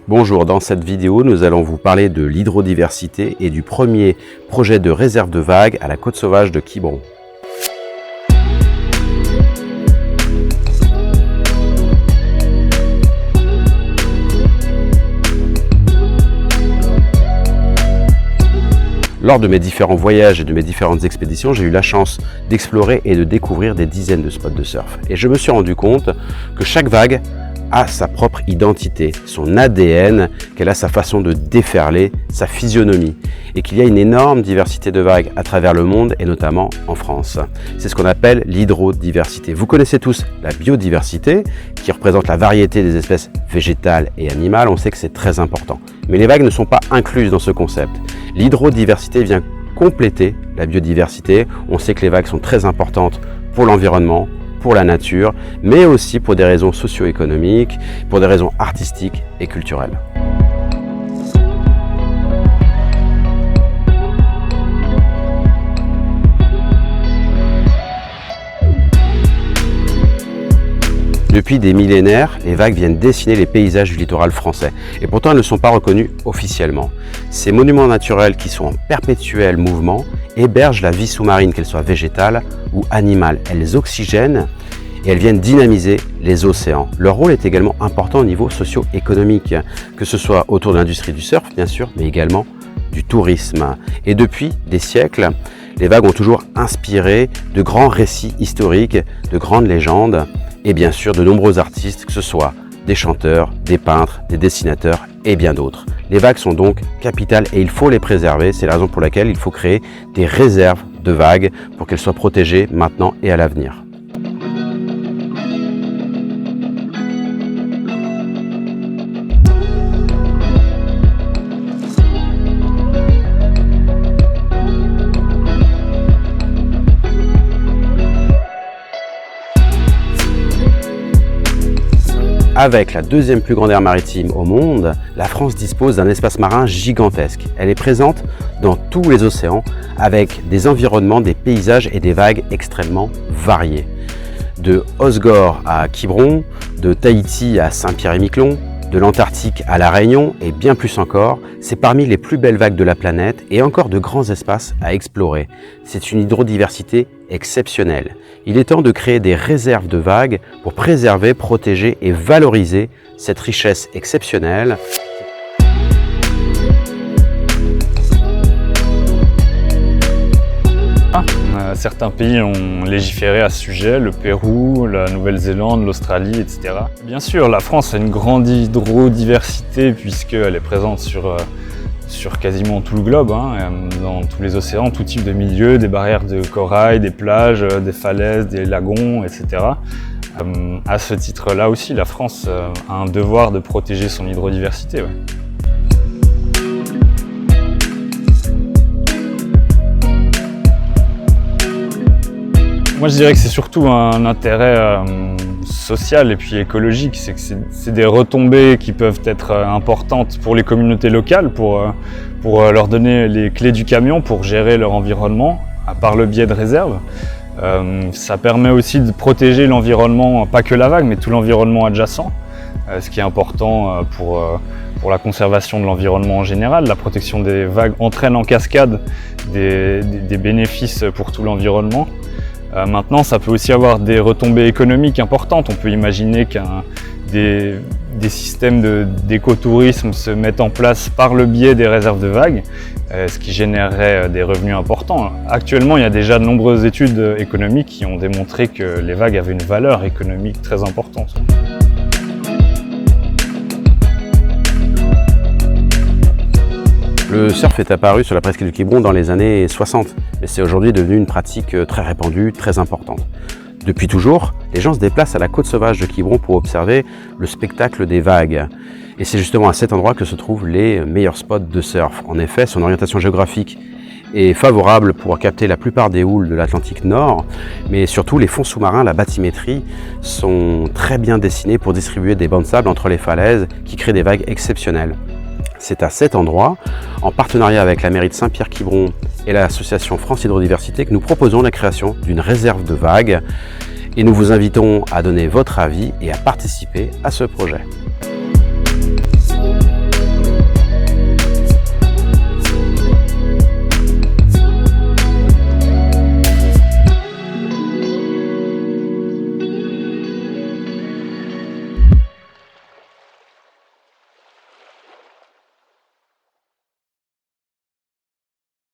Bonjour, dans cette vidéo, nous allons vous parler de l'hydrodiversité et du premier projet de réserve de vagues à la côte sauvage de Quiberon. Lors de mes différents voyages et de mes différentes expéditions, j'ai eu la chance d'explorer et de découvrir des dizaines de spots de surf. Et je me suis rendu compte que chaque vague a sa propre identité, son ADN, qu'elle a sa façon de déferler, sa physionomie, et qu'il y a une énorme diversité de vagues à travers le monde et notamment en France. C'est ce qu'on appelle l'hydrodiversité. Vous connaissez tous la biodiversité, qui représente la variété des espèces végétales et animales. On sait que c'est très important. Mais les vagues ne sont pas incluses dans ce concept. L'hydrodiversité vient compléter la biodiversité. On sait que les vagues sont très importantes pour l'environnement, pour la nature, mais aussi pour des raisons socio-économiques, pour des raisons artistiques et culturelles. Depuis des millénaires, les vagues viennent dessiner les paysages du littoral français. Et pourtant, elles ne sont pas reconnues officiellement. Ces monuments naturels qui sont en perpétuel mouvement hébergent la vie sous-marine, qu'elle soit végétale ou animale. Elles oxygènent et elles viennent dynamiser les océans. Leur rôle est également important au niveau socio-économique, que ce soit autour de l'industrie du surf, bien sûr, mais également du tourisme. Et depuis des siècles, les vagues ont toujours inspiré de grands récits historiques, de grandes légendes, et bien sûr de nombreux artistes, que ce soit des chanteurs, des peintres, des dessinateurs et bien d'autres. Les vagues sont donc capitales et il faut les préserver. C'est la raison pour laquelle il faut créer des réserves de vagues pour qu'elles soient protégées maintenant et à l'avenir. Avec la deuxième plus grande aire maritime au monde, la France dispose d'un espace marin gigantesque. Elle est présente dans tous les océans avec des environnements, des paysages et des vagues extrêmement variés. De Hossegor à Quiberon, de Tahiti à Saint-Pierre-et-Miquelon, de l'Antarctique à La Réunion et bien plus encore, c'est parmi les plus belles vagues de la planète et encore de grands espaces à explorer. C'est une hydrodiversité exceptionnelle. Il est temps de créer des réserves de vagues pour préserver, protéger et valoriser cette richesse exceptionnelle. Certains pays ont légiféré à ce sujet, le Pérou, la Nouvelle-Zélande, l'Australie, etc. Bien sûr, la France a une grande hydrodiversité puisqu'elle est présente sur quasiment tout le globe, dans tous les océans, tout type de milieux, des barrières de corail, des plages, des falaises, des lagons, etc. À ce titre-là aussi, la France a un devoir de protéger son hydrodiversité. Ouais. Moi je dirais que c'est surtout un intérêt social et puis écologique, c'est des retombées qui peuvent être importantes pour les communautés locales, pour leur donner les clés du camion pour gérer leur environnement par le biais de réserves. Ça permet aussi de protéger l'environnement, pas que la vague, mais tout l'environnement adjacent, ce qui est important pour la conservation de l'environnement en général. La protection des vagues entraîne en cascade des bénéfices pour tout l'environnement. Maintenant, ça peut aussi avoir des retombées économiques importantes. On peut imaginer des systèmes d'écotourisme se mettent en place par le biais des réserves de vagues, ce qui générerait des revenus importants. Actuellement, il y a déjà de nombreuses études économiques qui ont démontré que les vagues avaient une valeur économique très importante. Le surf est apparu sur la presqu'île de Quiberon dans les années 60, mais c'est aujourd'hui devenu une pratique très répandue, très importante. Depuis toujours, les gens se déplacent à la côte sauvage de Quiberon pour observer le spectacle des vagues. Et c'est justement à cet endroit que se trouvent les meilleurs spots de surf. En effet, son orientation géographique est favorable pour capter la plupart des houles de l'Atlantique Nord, mais surtout les fonds sous-marins, la bathymétrie, sont très bien dessinés pour distribuer des bancs de sable entre les falaises qui créent des vagues exceptionnelles. C'est à cet endroit, en partenariat avec la mairie de Saint-Pierre-Quiberon et l'association France Hydrodiversité, que nous proposons la création d'une réserve de vagues et nous vous invitons à donner votre avis et à participer à ce projet.